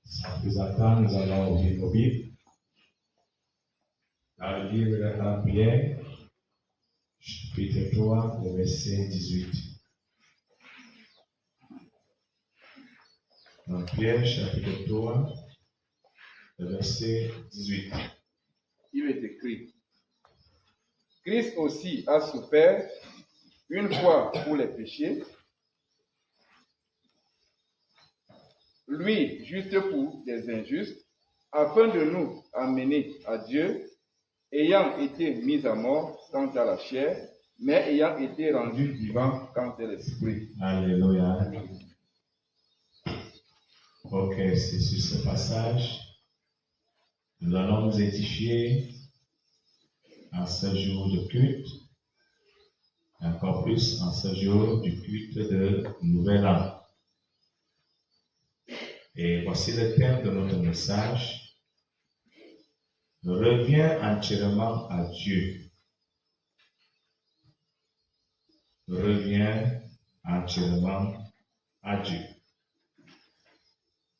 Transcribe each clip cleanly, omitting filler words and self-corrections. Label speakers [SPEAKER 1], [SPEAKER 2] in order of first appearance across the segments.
[SPEAKER 1] Sans plus attendre, nous allons ouvrir nos Bibles. Dans le livre de 1 Pierre, chapitre 3, le verset 18. 1 Pierre, chapitre 3, le verset 18.
[SPEAKER 2] Il est écrit: Christ aussi a souffert une fois pour les péchés, lui juste pour les injustes, afin de nous amener à Dieu, ayant été mis à mort quant à la chair, mais ayant été rendu vivant quant à l'esprit.
[SPEAKER 1] Alléluia. Ok, c'est sur ce passage nous allons nous édifier en ce jour de culte, encore plus en ce jour du culte de Nouvel An. Et voici le thème de notre message: reviens entièrement à Dieu. Reviens entièrement à Dieu.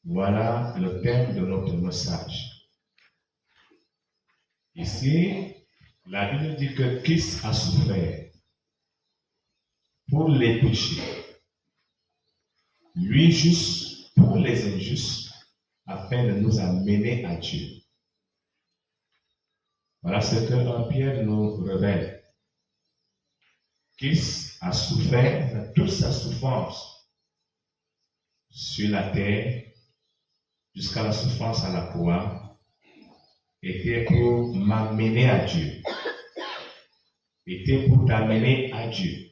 [SPEAKER 1] Voilà le thème de notre message. Ici, la Bible dit que Christ a souffert pour les péchés, lui juste pour les injustes, afin de nous amener à Dieu. Voilà ce que 1 Pierre nous révèle. Christ a souffert toute sa souffrance sur la terre, jusqu'à la souffrance à la croix, était pour m'amener à Dieu. Était pour t'amener à Dieu.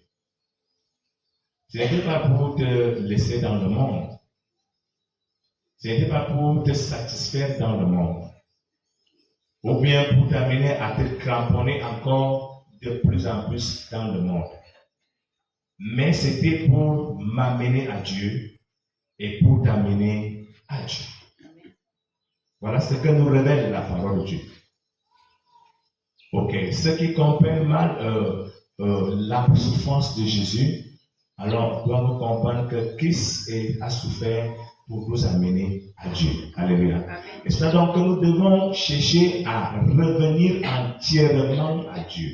[SPEAKER 1] Ce n'était pas pour te laisser dans le monde. Ce n'était pas pour te satisfaire dans le monde. Ou bien pour t'amener à te cramponner encore de plus en plus dans le monde. Mais c'était pour m'amener à Dieu et pour t'amener à Dieu. Voilà ce que nous révèle la parole de Dieu. Ok, ceux qui comprennent mal la souffrance de Jésus, alors doivent comprendre que Christ a souffert pour nous amener à Dieu. Alléluia. Et c'est donc que nous devons chercher à revenir entièrement à Dieu.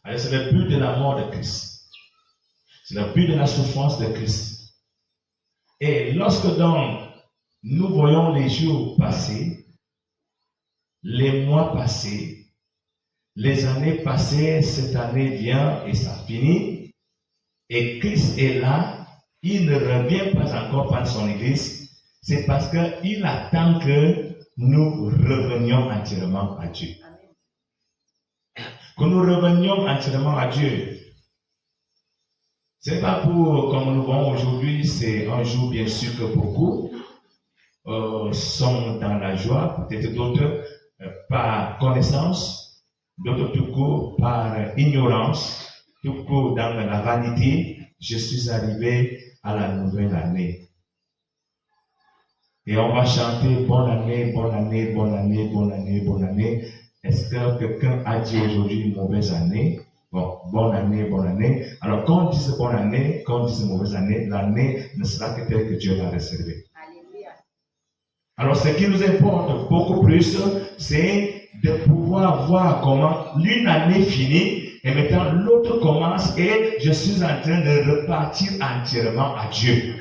[SPEAKER 1] Alors, c'est le but de la mort de Christ. C'est le but de la souffrance de Christ. Et lorsque donc nous voyons les jours passer, les mois passer, les années passer, cette année vient et ça finit, et Christ est là, il ne revient pas encore par son Église, c'est parce qu'il attend que nous revenions entièrement à Dieu. Que nous revenions entièrement à Dieu. Ce n'est pas pour, comme nous voyons aujourd'hui, c'est un jour bien sûr que beaucoup sont dans la joie, peut-être d'autres par connaissance, d'autres tout court par ignorance, tout court dans la vanité. Je suis arrivé à la nouvelle année. Et on va chanter bonne année, bonne année, bonne année, bonne année, bonne année. Est-ce que quelqu'un a dit aujourd'hui mauvaise année? Bon, bonne année, bonne année. Alors quand on dit bonne année, quand on dit mauvaise année, l'année ne sera que telle que Dieu l'a réservée. Alors, ce qui nous importe beaucoup plus, c'est de pouvoir voir comment l'une année finit et maintenant l'autre commence et je suis en train de repartir entièrement à Dieu.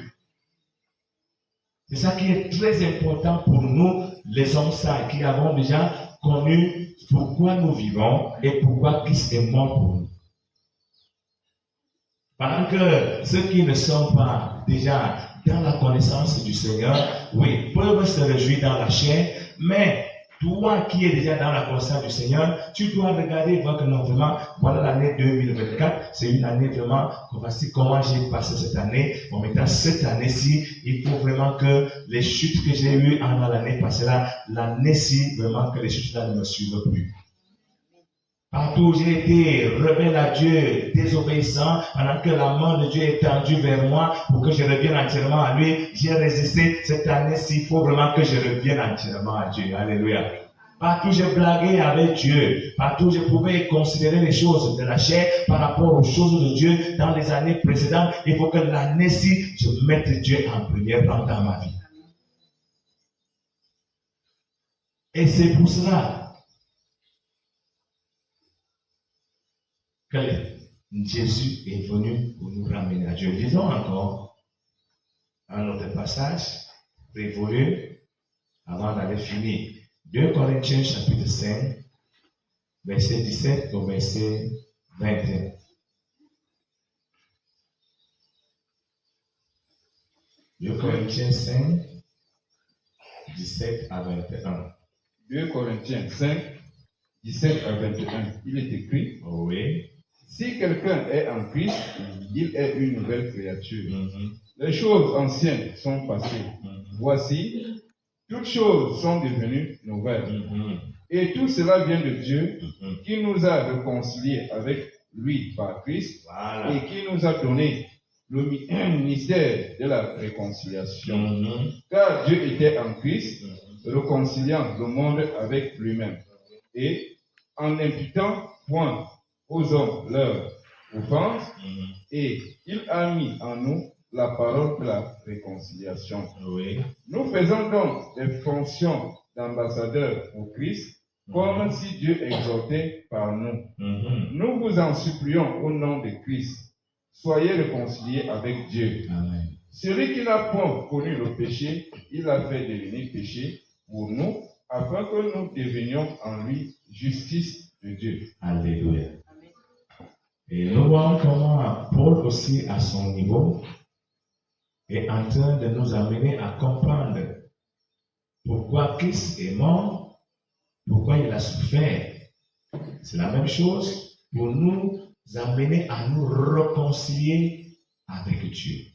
[SPEAKER 1] C'est ça qui est très important pour nous, les hommes saints, qui avons déjà connu pourquoi nous vivons et pourquoi Christ est mort pour nous. Pendant que ceux qui ne sont pas déjà dans la connaissance du Seigneur, oui, peuvent se réjouir dans la chair, mais toi qui es déjà dans la connaissance du Seigneur, tu dois regarder, voir que non, vraiment, voilà l'année 2024, c'est une année vraiment, voici comment j'ai passé cette année. Bon, maintenant, cette année-ci, il faut vraiment que les chutes que j'ai eues en l'année passée là, l'année-ci, vraiment que les chutes là ne me suivent plus. Partout où j'ai été rebelle à Dieu, désobéissant, pendant que la main de Dieu est tendue vers moi pour que je revienne entièrement à lui, j'ai résisté. Cette année-ci, il faut vraiment que je revienne entièrement à Dieu. Alléluia. Partout je blaguais avec Dieu. Partout je pouvais considérer les choses de la chair par rapport aux choses de Dieu dans les années précédentes. Il faut que l'année-ci, je mette Dieu en premier plan dans ma vie. Et c'est pour cela que Jésus est venu pour nous ramener à Dieu. Disons encore un autre passage révolu avant d'aller finir. 2 Corinthiens chapitre 5, verset 17 au verset 21. Deux Corinthiens 5, 17 à 21.
[SPEAKER 2] 2 Corinthiens 5, 17 à 21. Il est écrit,
[SPEAKER 1] Oui.
[SPEAKER 2] si quelqu'un est en Christ, il est une nouvelle créature. Les choses anciennes sont passées. Voici, toutes choses sont devenues nouvelles. Et tout cela vient de Dieu qui nous a réconciliés avec lui par Christ et qui nous a donné le ministère de la réconciliation. Car Dieu était en Christ, réconciliant le monde avec lui-même et en n'imputant point aux hommes leurs offenses, et il a mis en nous la parole de la réconciliation. Nous faisons donc des fonctions d'ambassadeurs au Christ, comme si Dieu exhortait par nous. Nous vous en supplions au nom de Christ. Soyez réconciliés avec Dieu.
[SPEAKER 1] Amen.
[SPEAKER 2] Celui qui n'a point connu le péché, il l'a fait devenir péché pour nous, afin que nous devenions en lui justice de Dieu.
[SPEAKER 1] Alléluia. Et nous voyons comment Paul aussi, à son niveau, est en train de nous amener à comprendre pourquoi Christ est mort, pourquoi il a souffert. C'est la même chose pour nous amener à nous réconcilier avec Dieu.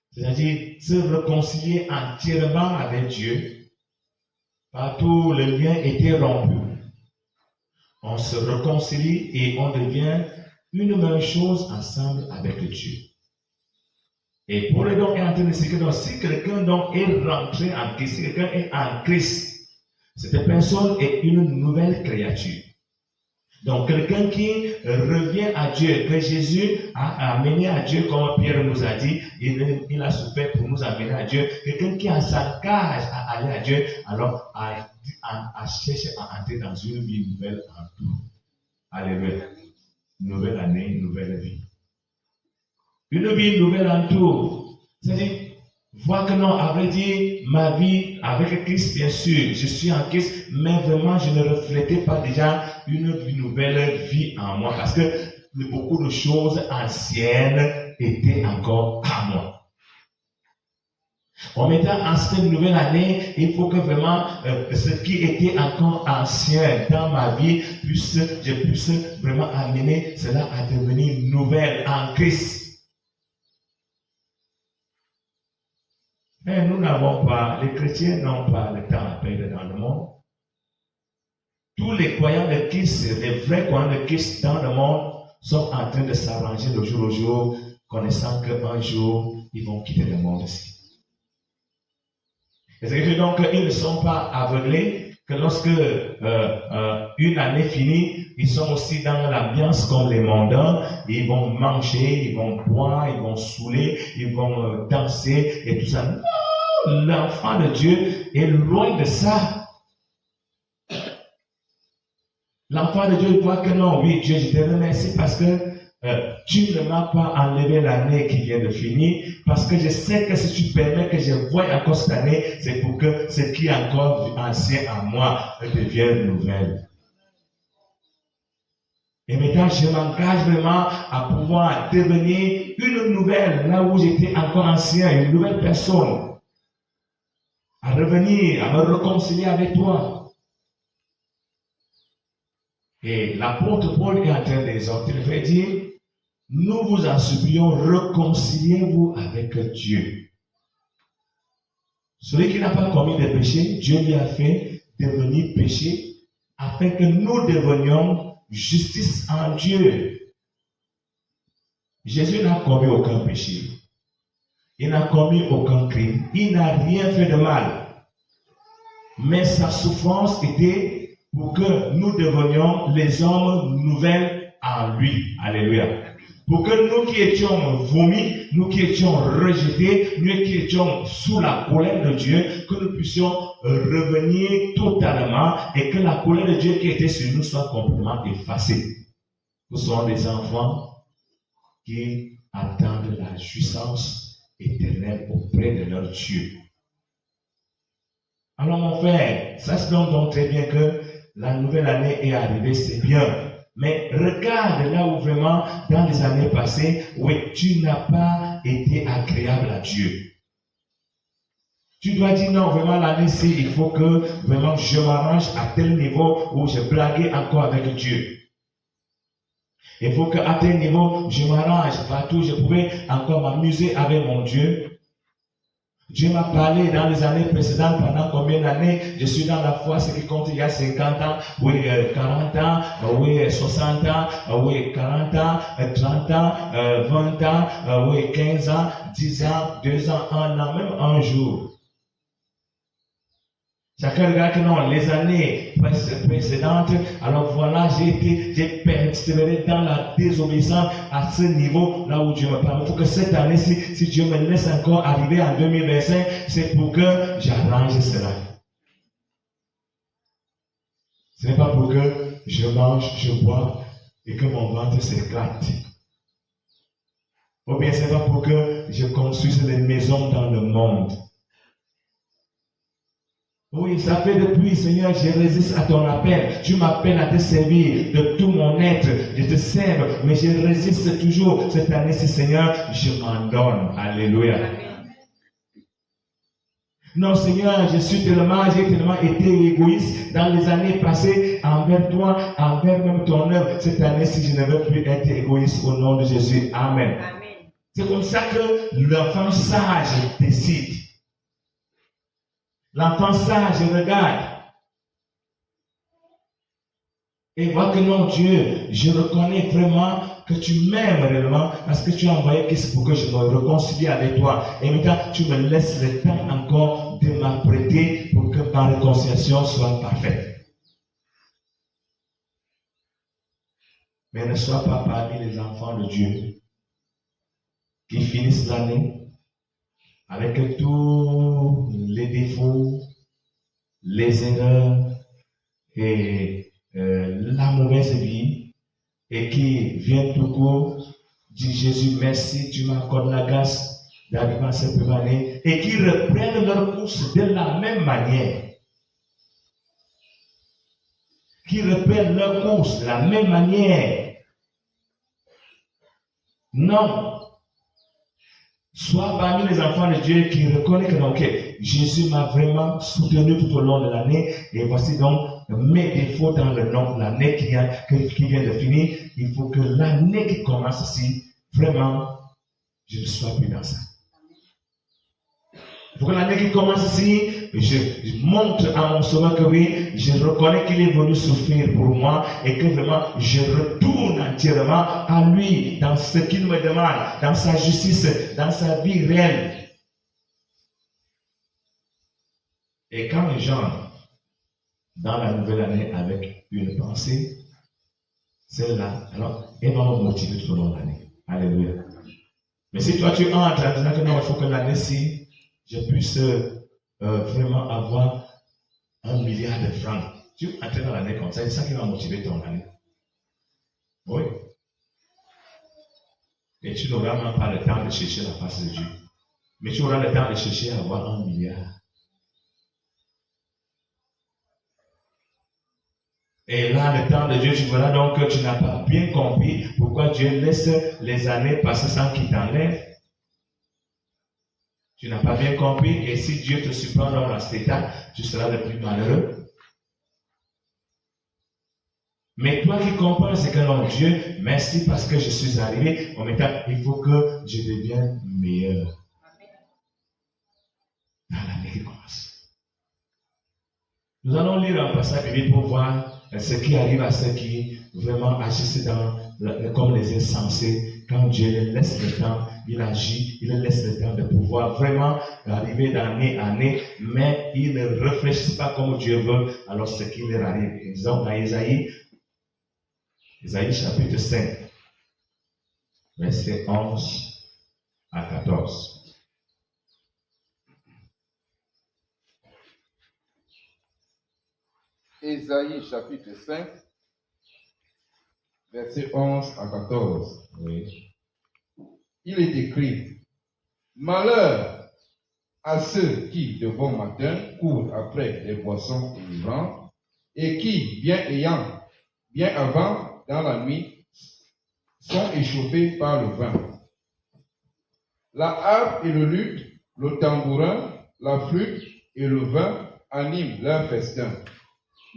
[SPEAKER 1] C'est-à-dire se réconcilier entièrement avec Dieu. Partout le lien était rompu. On se réconcilie et on devient une même chose ensemble avec Dieu. Et Paul est donc en train de dire que si quelqu'un donc est rentré en Christ, si quelqu'un est en Christ, cette personne est une nouvelle créature. Donc quelqu'un qui revient à Dieu, que Jésus a amené à Dieu, comme Pierre nous a dit, il a souffert pour nous amener à Dieu. Quelqu'un qui s'engage à aller à Dieu, alors à chercher à entrer dans une vie nouvelle en tout. Alléluia. Nouvelle année, nouvelle vie. Une vie nouvelle en tout. C'est-à-dire, voir que non, à vrai dire, ma vie avec Christ, bien sûr, je suis en Christ, mais vraiment, je ne reflétais pas déjà une nouvelle vie en moi, parce que beaucoup de choses anciennes étaient encore à moi. En mettant en cette nouvelle année, il faut que vraiment ce qui était encore ancien dans ma vie, je puisse vraiment amener cela à devenir nouvelle en Christ. Mais nous n'avons pas, les chrétiens n'ont pas le temps à perdre dans le monde. Tous les croyants de Christ, les vrais croyants de Christ dans le monde, sont en train de s'arranger de jour au jour, connaissant qu'un jour, ils vont quitter le monde ici. Et ce qui fait donc qu'ils ne sont pas aveuglés, que lorsque une année finie, ils sont aussi dans l'ambiance comme les mondains, ils vont manger, ils vont boire, ils vont saouler, ils vont danser et tout ça. Non, l'enfant de Dieu est loin de ça. L'enfant de Dieu voit que non, oui, Dieu, je te remercie parce que tu ne m'as pas enlevé l'année qui vient de finir, parce que je sais que si tu permets que je voie encore cette année, c'est pour que ce qui est encore ancien en moi devienne nouvelle. Et maintenant, je m'engage vraiment à pouvoir devenir une nouvelle, là où j'étais encore ancien, une nouvelle personne. À revenir, à me réconcilier avec toi. Et l'apôtre Paul est en train d'exhorter, il fait dire, nous vous en supplions, réconciliez-vous avec Dieu. Celui qui n'a pas commis de péché, Dieu lui a fait devenir péché, afin que nous devenions justice en Dieu. Jésus n'a commis aucun péché. Il n'a commis aucun crime. Il n'a rien fait de mal. Mais sa souffrance était pour que nous devenions les hommes nouvelles en lui. Alléluia. Pour que nous qui étions vomis, nous qui étions rejetés, nous qui étions sous la colère de Dieu, que nous puissions revenir totalement et que la colère de Dieu qui était sur nous soit complètement effacée. Nous sommes des enfants qui attendent la jouissance éternelle auprès de leur Dieu. Alors mon frère, sache donc très bien que la nouvelle année est arrivée, c'est bien. Mais regarde là où vraiment, dans les années passées, oui, tu n'as pas été agréable à Dieu. Tu dois dire non, vraiment l'année-ci, il faut que vraiment je m'arrange à tel niveau où je blaguais encore avec Dieu. Il faut qu'à tel niveau, je m'arrange partout, je pouvais encore m'amuser avec mon Dieu. Dieu m'a parlé dans les années précédentes, pendant combien d'années je suis dans la foi, ce qui compte il y a 50 ans, oui, 40 ans, oui, 60 ans, oui, 40 ans, 30 ans, 20 ans, oui, 15 ans, 10 ans, 2 ans, 1 an, même un jour. Chacun regarde que non, les années précédentes, alors voilà, j'ai persévéré dans la désobéissance à ce niveau, là où Dieu me parle. Il faut que cette année, si Dieu me laisse encore arriver en 2025, c'est pour que j'arrange cela. Ce n'est pas pour que je mange, je bois et que mon ventre s'éclate. Ou bien ce n'est pas pour que je construise des maisons dans le monde. Oui, ça fait depuis, Seigneur, je résiste à ton appel. Tu m'appelles à te servir de tout mon être. Je te sers, mais je résiste toujours. Cette année-ci, Seigneur, je m'en donne. Alléluia. Non, Seigneur, j'ai tellement été égoïste dans les années passées envers toi, envers même ton œuvre. Cette année-ci, je ne veux plus être égoïste au nom de Jésus. Amen. Amen. C'est comme ça que l'enfant sage décide. L'enfant sage regarde et voit que non, Dieu, je reconnais vraiment que tu m'aimes réellement parce que tu as envoyé Christ pour que je me réconcilie avec toi. Et maintenant, tu me laisses le temps encore de m'apprêter pour que ma réconciliation soit parfaite. Mais ne sois pas parmi les enfants de Dieu qui finissent l'année avec tous les défauts, les erreurs et la mauvaise vie, et qui viennent tout court dire Jésus, merci, tu m'accordes la grâce d'arriver à cette année, et qui reprennent leur course de la même manière. Qui reprennent leur course de la même manière. Non. Sois parmi les enfants de Dieu qui reconnaissent que okay, Jésus m'a vraiment soutenu tout au long de l'année et voici donc mes défauts dans le nom de l'année qui vient de finir. Il faut que l'année qui commence ici, vraiment, je ne sois plus dans ça. Il faut que l'année qui commence ici, je montre à mon sauveur que oui, je reconnais qu'il est venu souffrir pour moi et que vraiment je retourne entièrement à lui dans ce qu'il me demande, dans sa justice, dans sa vie réelle. Et quand les gens, dans la nouvelle année, avec une pensée, celle-là, alors, elle va me motiver tout au long de l'année. Alléluia. Mais si toi tu entres en disant que non, il faut que l'année-ci, je puisse vraiment avoir 1 milliard de francs. Tu entres dans l'année comme ça, c'est ça qui va motiver ton année. Oui. Et tu n'auras même pas le temps de chercher la face de Dieu. Mais tu auras le temps de chercher à avoir 1 milliard. Et là, le temps de Dieu, tu verras donc que tu n'as pas bien compris pourquoi Dieu laisse les années passer sans qu'il t'enlève. Tu n'as pas bien compris, et si Dieu te surprend dans cet état, tu seras le plus malheureux. Mais toi qui comprends, c'est que non, Dieu, merci parce que je suis arrivé. En même temps, il faut que je devienne meilleur. Dans l'année qui commence. Nous allons lire un passage biblique pour voir ce qui arrive à ceux qui vraiment agissent comme les insensés quand Dieu laisse le temps il agit, il laisse le temps de pouvoir vraiment arriver d'année en année, mais il ne réfléchit pas comme Dieu veut, alors ce qui leur arrive. Disons dans Isaïe chapitre 5, versets 11 à 14.
[SPEAKER 2] Ésaïe chapitre 5, versets 11 à 14.
[SPEAKER 1] Oui.
[SPEAKER 2] Il est écrit: Malheur à ceux qui, de bon matin, courent après les boissons enivrantes et qui, bien avant, dans la nuit, sont échauffés par le vin. La harpe et le luth, le tambourin, la flûte et le vin animent leur festin.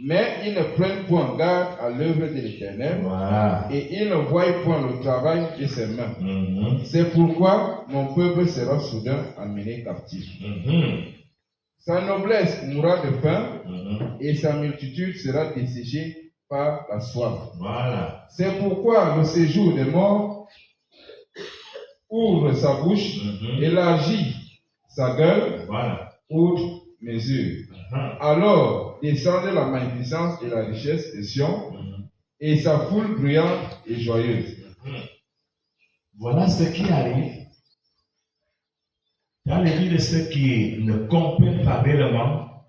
[SPEAKER 2] Mais ils ne prennent point garde à l'œuvre de l'Éternel,
[SPEAKER 1] Voilà.
[SPEAKER 2] et ils ne voient point le travail de ses mains.
[SPEAKER 1] Mhm.
[SPEAKER 2] C'est pourquoi mon peuple sera soudain amené captif.
[SPEAKER 1] Mhm.
[SPEAKER 2] Sa noblesse mourra de faim,
[SPEAKER 1] Mhm.
[SPEAKER 2] et sa multitude sera desséchée par la soif.
[SPEAKER 1] Voilà.
[SPEAKER 2] C'est pourquoi le séjour des morts ouvre sa bouche,
[SPEAKER 1] Mhm.
[SPEAKER 2] élargit sa gueule,
[SPEAKER 1] Voilà.
[SPEAKER 2] outre mesure.
[SPEAKER 1] Mhm.
[SPEAKER 2] Alors descendent la magnificence et la richesse de Sion,
[SPEAKER 1] Mhm.
[SPEAKER 2] et sa foule bruyante et joyeuse.
[SPEAKER 1] Mhm. Voilà ce qui arrive dans les vies de ceux qui ne comprennent pas réellement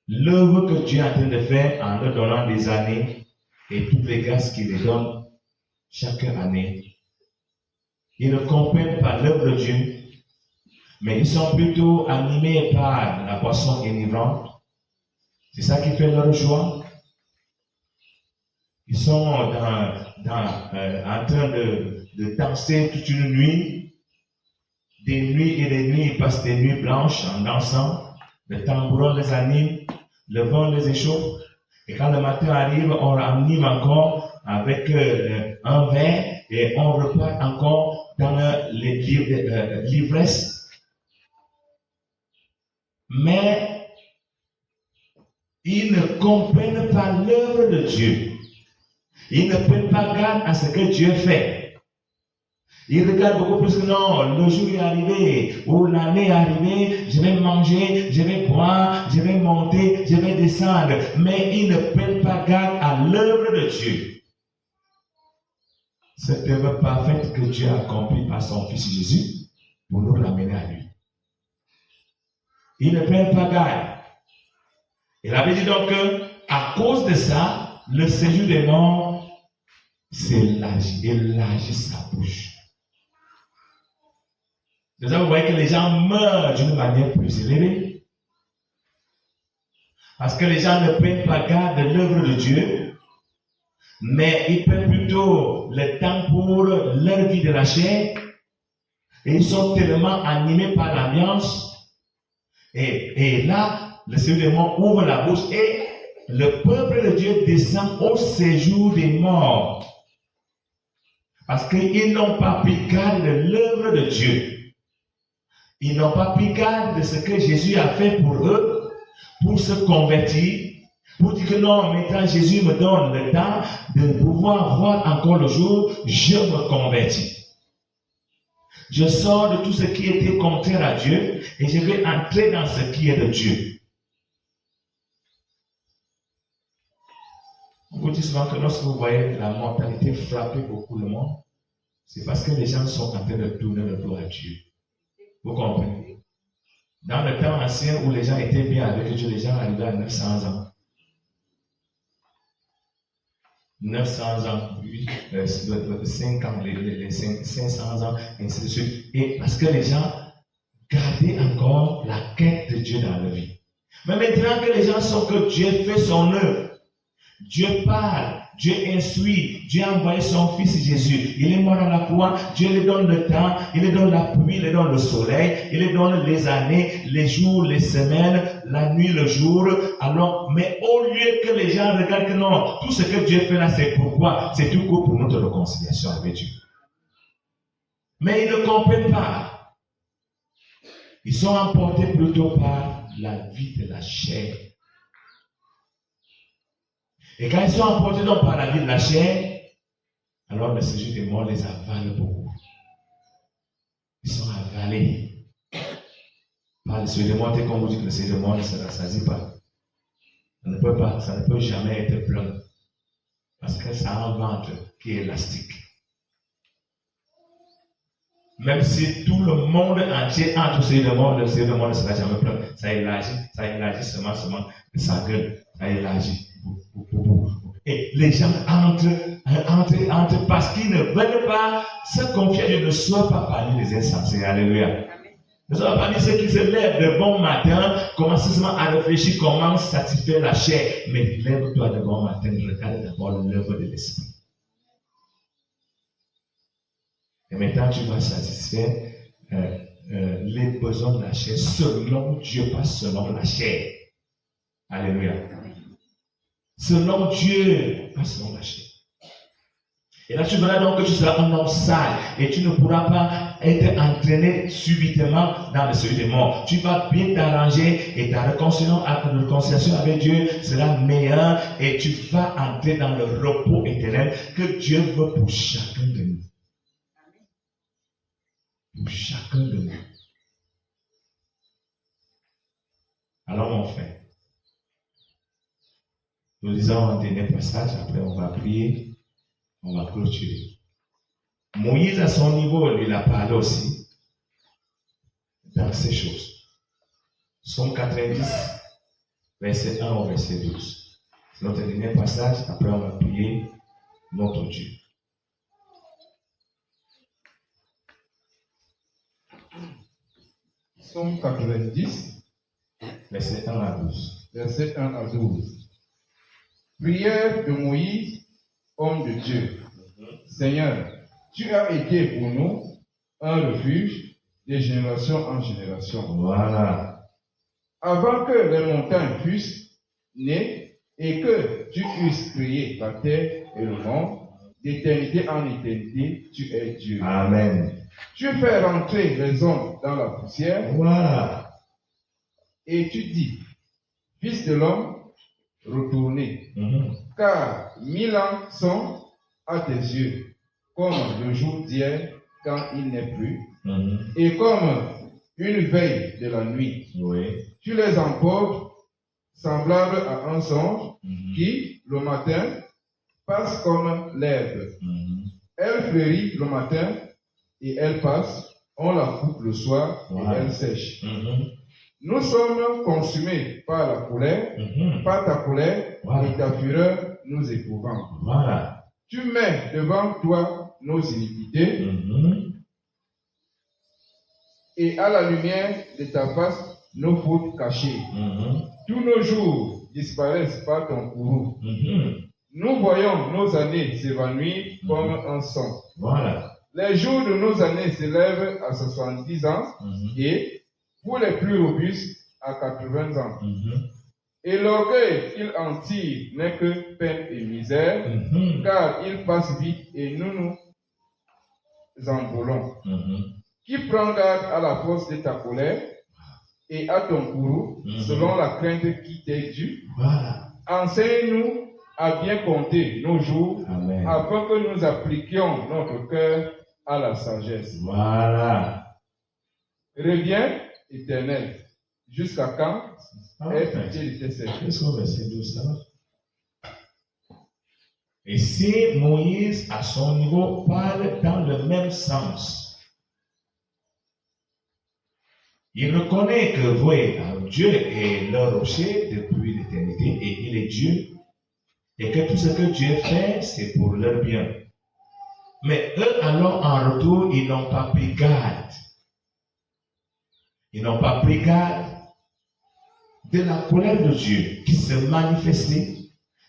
[SPEAKER 1] l'œuvre que Dieu est en train de faire en leur donnant des années et toutes les grâces qu'il les donne chaque année. Ils ne comprennent pas l'œuvre de Dieu, mais ils sont plutôt animés par la boisson enivrante. C'est ça qui fait leur joie. Ils sont en train de danser toute une nuit. Des nuits et des nuits, ils passent des nuits blanches en dansant. Le tambourin les anime, le vent les échauffe. Et quand le matin arrive, on anime encore avec un verre et on repart encore dans l'ivresse. Mais ils ne comprennent pas l'œuvre de Dieu. Ils ne prennent pas garde à ce que Dieu fait. Ils regardent beaucoup plus que non, le jour est arrivé, ou l'année est arrivée, je vais manger, je vais boire, je vais monter, je vais descendre. Mais ils ne prennent pas garde à l'œuvre de Dieu. Cette œuvre parfaite que Dieu a accomplie par son Fils Jésus pour nous ramener à lui. Ils ne prennent pas garde. Il avait dit donc que, à cause de ça, le séjour des morts élargit sa bouche. Vous voyez que les gens meurent d'une manière plus élevée. Parce que les gens ne prennent pas garde de l'œuvre de Dieu, mais ils prennent plutôt le temps pour leur vie de la chair. Et ils sont tellement animés par l'ambiance. Et là, le Seigneur des morts ouvre la bouche et le peuple de Dieu descend au séjour des morts. Parce qu'ils n'ont pas pris garde de l'œuvre de Dieu. Ils n'ont pas pris garde de ce que Jésus a fait pour eux, pour se convertir, pour dire que non, maintenant Jésus me donne le temps de pouvoir voir encore le jour, je me convertis. Je sors de tout ce qui était contraire à Dieu et je vais entrer dans ce qui est de Dieu. On vous dit souvent que lorsque vous voyez la mortalité frapper beaucoup le monde, c'est parce que les gens sont en train de tourner le dos à Dieu. Vous comprenez? Dans le temps ancien où les gens étaient bien avec Dieu, les gens arrivaient à 900 ans. 900 ans, 5 ans, les 500 ans, ainsi de suite. Et parce que les gens gardaient encore la quête de Dieu dans leur vie. Mais maintenant que les gens savent que Dieu fait son œuvre, Dieu parle, Dieu instruit, Dieu a envoyé son Fils Jésus. Il est mort à la croix, Dieu lui donne le temps, il lui donne la pluie, il lui donne le soleil, il lui donne les années, les jours, les semaines, la nuit, le jour. Alors, mais au lieu que les gens regardent que non, tout ce que Dieu fait là, c'est pourquoi? C'est tout court pour notre réconciliation avec Dieu. Mais ils ne comprennent pas. Ils sont emportés plutôt par la vie de la chair. Et quand ils sont emportés donc par la vie de la chair, alors le séjour des morts les avale beaucoup. d'aller. Par le seuil de monde, comme vous dites que le seuil de monde ne se rassasie pas. Ça ne peut pas, ça ne peut jamais être plein. Parce que ça a un ventre qui est élastique. Même si tout le monde entier entre le seuil de monde ne sera jamais plein. Ça élargit seulement sa gueule. Ça élargit. Et les gens entrent parce qu'ils ne veulent pas se confier. Dieu ne soit pas parmi les insensés. Alléluia. Ne soit pas parmi ceux qui se lèvent de bon matin, commencent seulement à réfléchir comment satisfaire la chair. Mais lève-toi de bon matin, regarde d'abord l'œuvre de l'esprit. Et maintenant, tu vas satisfaire les besoins de la chair selon Dieu, pas selon la chair. Alléluia. Selon Dieu, pas selon la chair. Et là, tu verras donc que tu seras un homme sale et tu ne pourras pas être entraîné subitement dans le seuil des morts. Tu vas bien t'arranger et ta réconciliation avec Dieu sera meilleure et tu vas entrer dans le repos éternel que Dieu veut pour chacun de nous. Pour chacun de nous. Alors, mon frère, nous lisons un dernier passage, après on va prier. On va clôturer. Moïse, à son niveau, lui, il a parlé aussi dans ces choses. Psaume 90, verset 1 au verset 12. C'est notre dernier passage. Après, on va prier notre Dieu.
[SPEAKER 2] Psaume 90,
[SPEAKER 1] verset 1 à 12.
[SPEAKER 2] Verset 1 à 12. Prière de Moïse, homme de Dieu. Seigneur, tu as été pour nous un refuge de génération en génération.
[SPEAKER 1] Voilà.
[SPEAKER 2] Avant que les montagnes fussent nées et que tu eusses créé la terre et le monde, d'éternité en éternité, tu es Dieu.
[SPEAKER 1] Amen.
[SPEAKER 2] Tu fais rentrer les hommes dans la poussière.
[SPEAKER 1] Voilà.
[SPEAKER 2] Et tu dis, fils de l'homme, retournez. Car 1000 ans sont à tes yeux, comme le jour d'hier quand il n'est plus, et comme une veille de la nuit.
[SPEAKER 1] Oui.
[SPEAKER 2] Tu les emportes semblables à un songe qui, le matin, passe comme l'herbe. Elle fleurit le matin et elle passe, on la coupe le soir et elle sèche. Nous sommes consumés par la colère, par ta colère et ta fureur nous éprouvant.
[SPEAKER 1] Voilà.
[SPEAKER 2] Tu mets devant toi nos iniquités et à la lumière de ta face nos fautes cachées. Tous nos jours disparaissent par ton courroux. Nous voyons nos années s'évanouir comme un son.
[SPEAKER 1] Voilà.
[SPEAKER 2] Les jours de nos années s'élèvent à 70 ans et pour les plus robustes à 80 ans. Et l'orgueil qu'il en tire n'est que peine et misère, car il passe vite et nous nous envolons. Qui prend garde à la force de ta colère et à ton courroux, selon la crainte qui t'est due.
[SPEAKER 1] Voilà.
[SPEAKER 2] Enseigne-nous à bien compter nos jours,
[SPEAKER 1] Amen.
[SPEAKER 2] afin que nous appliquions notre cœur à la sagesse.
[SPEAKER 1] Voilà.
[SPEAKER 2] Reviens, Éternel, jusqu'à quand aie pitié de tes serviteurs.
[SPEAKER 1] Qu'est-ce qu'on verset 12 ça? Et si Moïse, à son niveau, parle dans le même sens, il reconnaît que oui, Dieu est le rocher depuis l'éternité et il est Dieu, et que tout ce que Dieu fait, c'est pour leur bien. Mais eux, alors, en retour, ils n'ont pas pris garde. Ils n'ont pas pris garde de la colère de Dieu qui se manifestait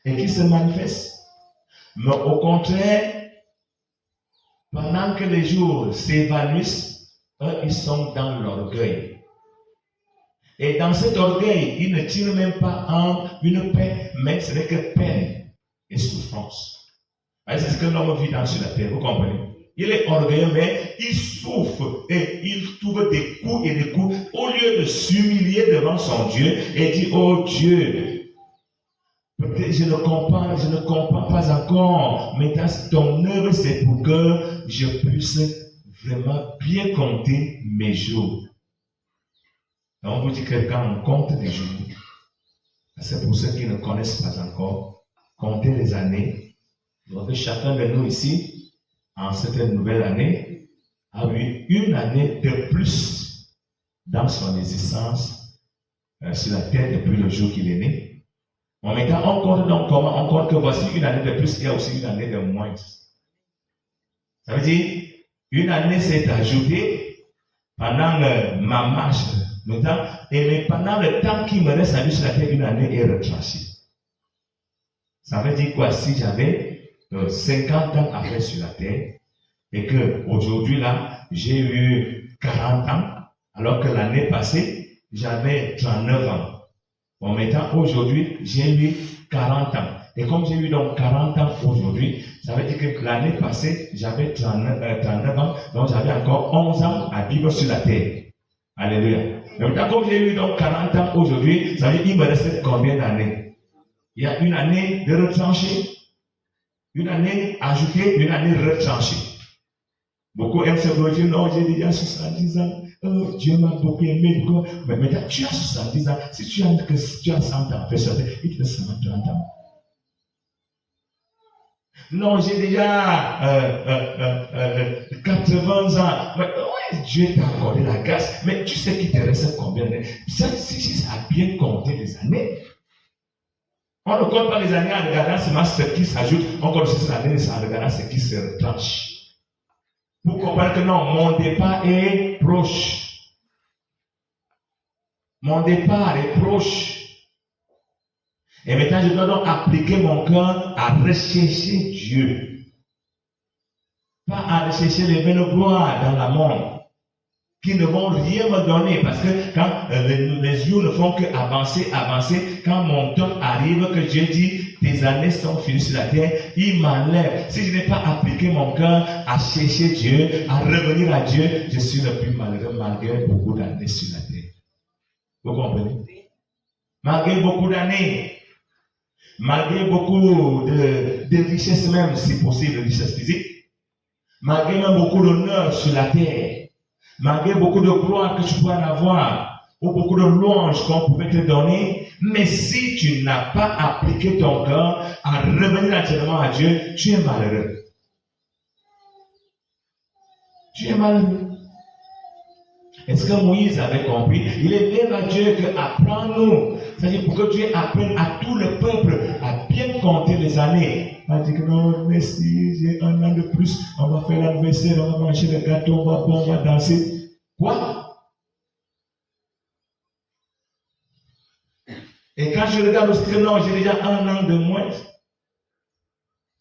[SPEAKER 1] et qui se manifeste. Mais au contraire, pendant que les jours s'évanouissent, eux, ils sont dans l'orgueil. Et dans cet orgueil, ils ne tirent même pas une paix, mais ce n'est que peine et souffrance. C'est ce que l'homme vit sur la terre, vous comprenez? Il est orgueilleux, mais il souffre et il trouve des coups et des coups. Au lieu de s'humilier devant son Dieu et dire, oh Dieu, peut-être je ne comprends pas encore, mais ton œuvre c'est pour que je puisse vraiment bien compter mes jours. Et on vous dit que quand on compte les jours, c'est pour ceux qui ne connaissent pas encore, compter les années. Donc chacun de nous ici, en cette nouvelle année, a eu une année de plus dans son existence sur la terre depuis le jour qu'il est né. En même temps, on compte donc comment? On compte que voici une année de plus, il y a aussi une année de moins. Ça veut dire, une année s'est ajoutée pendant ma marche, et pendant le temps qui me reste à vivre sur la terre, une année est retranchée. Ça veut dire quoi? Si j'avais 50 ans à faire sur la terre, et que aujourd'hui là, j'ai eu 40 ans, alors que l'année passée, j'avais 39 ans. En même temps, aujourd'hui, j'ai eu 40 ans. Et comme j'ai eu donc 40 ans aujourd'hui, ça veut dire que l'année passée, j'avais 39 ans, donc j'avais encore 11 ans à vivre sur la terre. Alléluia. Mais maintenant, comme j'ai eu donc 40 ans aujourd'hui, ça veut dire qu'il me reste combien d'années? Il y a une année de retranché, une année ajoutée, une année retranchée. Beaucoup aiment se glorifier, non, j'ai déjà 70 ans, oh, Dieu m'a beaucoup aimé, mais maintenant tu as 70 ans, si tu as 100 ans, fais ça, il te reste 130 ans. Non, j'ai déjà 80 ans. Ouais, Dieu t'a accordé la grâce, mais tu sais qu'il te reste combien d'années? Ça a bien compté les années. On ne compte pas les années en regardant seulement ce qui s'ajoute, on compte aussi les années en regardant ce qui se retranche. Pour comprendre que non, mon départ est proche. Mon départ est proche. Et maintenant, je dois donc appliquer mon cœur à rechercher Dieu. Pas à rechercher les vaines gloires dans la monde, qui ne vont rien me donner. Parce que quand les yeux ne font qu'avancer, quand mon temps arrive, que Dieu dit, tes années sont finies sur la terre, il m'enlève. Si je n'ai pas appliqué mon cœur à chercher Dieu, à revenir à Dieu, je suis le plus malheureux malgré beaucoup d'années sur la terre. Vous comprenez? Malgré beaucoup d'années. Malgré beaucoup de richesses même, si possible, de richesses physiques, malgré même beaucoup d'honneur sur la terre, malgré beaucoup de gloire que tu peux en avoir, ou beaucoup de louanges qu'on pouvait te donner, mais si tu n'as pas appliqué ton cœur à revenir entièrement à Dieu, tu es malheureux. Tu es malheureux. Est-ce que Moïse avait compris? Il élève à Dieu que apprends-nous. C'est-à-dire pour que Dieu apprenne à tout le peuple à bien compter les années. Il dit que non, merci, j'ai un an de plus, on va faire l'anniversaire, on va manger le gâteau, on va danser. Quoi? Et quand je regarde aussi que non, j'ai déjà un an de moins,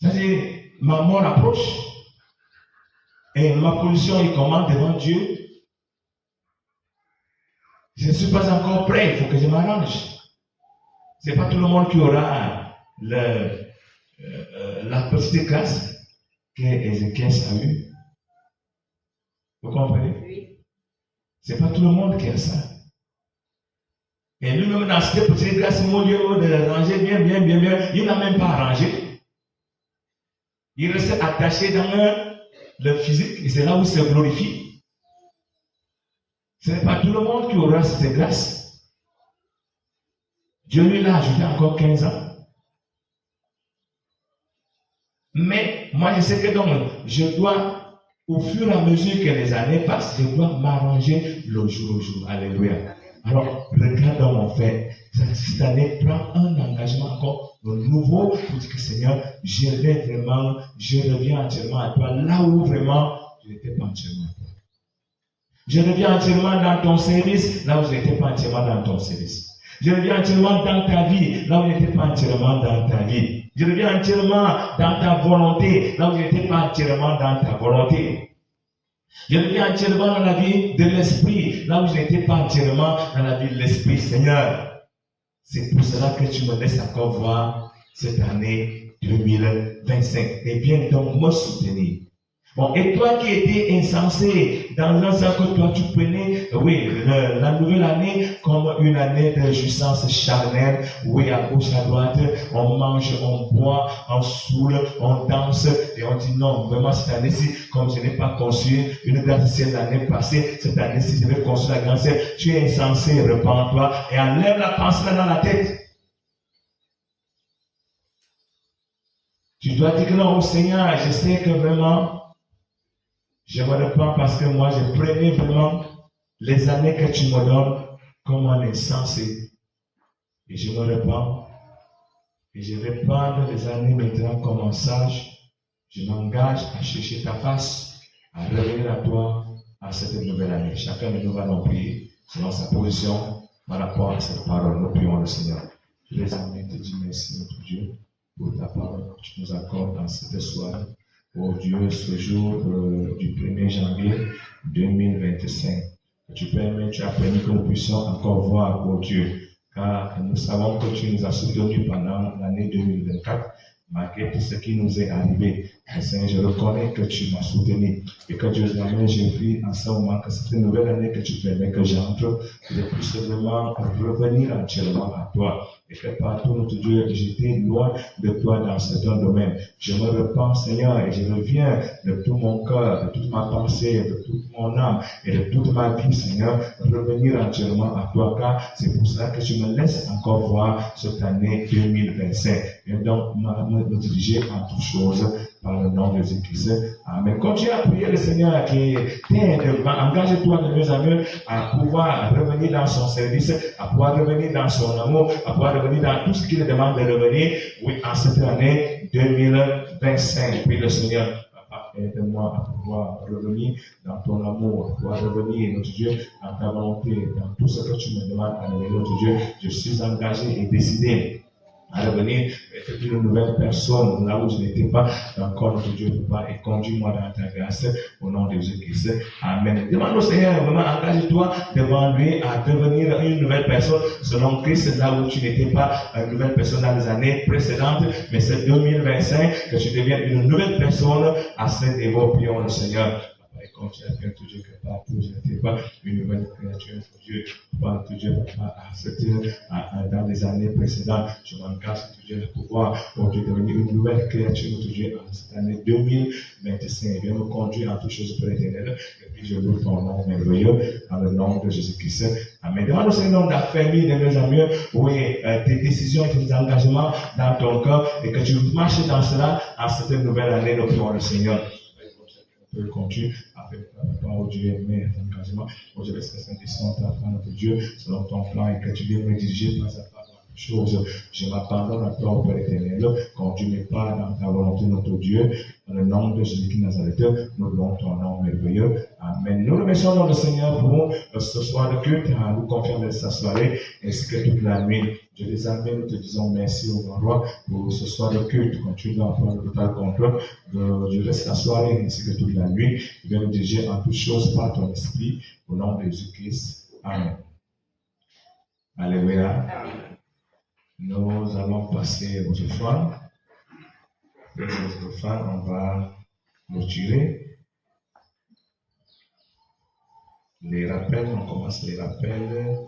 [SPEAKER 1] c'est-à-dire ma mort approche. Et ma position est comment devant Dieu? Je ne suis pas encore prêt, il faut que je m'arrange. Ce n'est pas tout le monde qui aura la petite classe qu'Ézéchiel a eue. Vous comprenez? Oui. Ce n'est pas tout le monde qui a ça. Et lui-même, dans cette petite classe, au lieu de ranger bien, il n'a même pas arrangé. Il reste attaché dans le physique, et c'est là où il se glorifie. Ce n'est pas tout le monde qui aura cette grâce. Dieu lui l'a ajouté encore 15 ans. Mais moi je sais que donc je dois, au fur et à mesure que les années passent, je dois m'arranger le jour au jour. Alléluia. Alors, regarde dans mon fait. Cette année, prends un engagement encore nouveau pour dire que Seigneur, je reviens entièrement à toi, là où vraiment je n'étais pas entièrement à toi. Je reviens entièrement dans ton service, là où je n'étais pas entièrement dans ton service. Je reviens entièrement dans ta vie, là où je n'étais pas entièrement dans ta vie. Je reviens entièrement dans ta volonté, là où je n'étais pas entièrement dans ta volonté. Je reviens entièrement dans la vie de l'esprit, là où je n'étais pas entièrement dans la vie de l'esprit. Seigneur, c'est pour cela que tu me laisses encore voir cette année 2025. Et viens donc me soutenir. Bon, et toi qui étais insensé dans un sens que toi tu prenais, oui, la nouvelle année comme une année de jouissance charnelle, oui, à gauche, à droite, on mange, on boit, on saoule, on danse, et on dit non, vraiment cette année-ci, comme je n'ai pas conçu une grande ciel l'année passée, cette année-ci, je vais construire la grande ciel, tu es insensé, repens-toi, et enlève la pensée dans la tête. Tu dois dire que non, Seigneur, je sais que vraiment, je me repens parce que moi, je prenais vraiment les années que tu me donnes comme un insensé. Et je me repens. Et je vais prendre les années maintenant comme un sage. Je m'engage à chercher ta face, à revenir à toi à cette nouvelle année. Chacun de nous va nous prier selon sa position par rapport à cette parole. Nous prions le Seigneur. Je les amène, te dis merci, notre Dieu, pour ta parole que tu nous accordes dans cette soirée. Oh Dieu, ce jour du 1er janvier 2025, que tu permets, tu as permis que nous puissions encore voir, oh Dieu, car nous savons que tu nous as soutenus pendant l'année 2024, malgré tout ce qui nous est arrivé. Seigneur, je reconnais que tu m'as soutenu et que Dieu m'amène, j'ai pris en ce moment que cette nouvelle année que tu permets que j'entre, je puisse vraiment revenir entièrement à toi. Et que partout, notre Dieu, j'étais loin de toi dans certains domaines. Je me repens, Seigneur, et je reviens de tout mon cœur, de toute ma pensée, de toute mon âme et de toute ma vie, Seigneur, revenir entièrement à toi, car c'est pour cela que tu me laisses encore voir cette année 2025. Et donc, me diriger en toutes choses par le nom de Jésus-Christ. Amen. Continue à prier le Seigneur qui t'aide. Engage-toi de mieux en mieux à pouvoir revenir dans son service, à pouvoir revenir dans son amour, à pouvoir revenir dans tout ce qu'il demande de revenir, oui, en cette année 2025. Puis le Seigneur, Papa, aide-moi à pouvoir revenir dans ton amour, à pouvoir revenir, notre Dieu, dans ta volonté, dans tout ce que tu me demandes à revenir, notre Dieu. Je suis engagé et décidé à revenir, être une nouvelle personne là où je n'étais pas encore, notre Dieu, Papa, et conduis-moi dans ta grâce au nom de Jésus-Christ. Amen. Demande au Seigneur, vraiment, engage-toi devant lui à devenir une nouvelle personne selon Christ, là où tu n'étais pas une nouvelle personne dans les années précédentes, mais c'est 2025 que tu deviens une nouvelle personne à cet niveau. Prions le Seigneur. Et quand tu as fait tout Dieu que partout, je n'étais pas une nouvelle créature, Dieu, Papa, tout Dieu, Papa, dans les années précédentes, je m'engage, tout Dieu, de pouvoir, pour Dieu, devenir une nouvelle créature, tout Dieu, en cette année 2025. Viens me conduire en toutes choses pour l'éternel, et puis je loue ton nom merveilleux, dans le nom de Jésus-Christ. Amen. Demande au Seigneur d'affermir de mieux en mieux, oui, tes décisions et tes engagements dans ton cœur, et que tu marches dans cela, en cette nouvelle année, nous prions le Seigneur. Continue à faire au Dieu aimé ton engagement. Je laisse que Saint-Esprit t'apprendre, notre Dieu, selon ton plan et que tu viennes me diriger pas à pas dans toutes choses. Je m'abandonne à toi, Père éternel. Conduis mes pas dans ta volonté, notre Dieu. Dans le nom de Jésus-Christ Nazareth, nous louons ton nom merveilleux. Amen. Nous remercions le Seigneur pour ce soir de culte. Nous confions de sa soirée ainsi que toute la nuit. Je les amène, nous te disons merci au roi pour ce soir de culte. Continue à prendre le total contrôle de la soirée ainsi que toute la nuit. Tu viens nous diriger en toutes choses par ton esprit au nom de Jésus-Christ. Amen. Alléluia. Nous allons passer aux offrandes. Les offrandes, on va clôturer. Les rappels, on commence les rappels.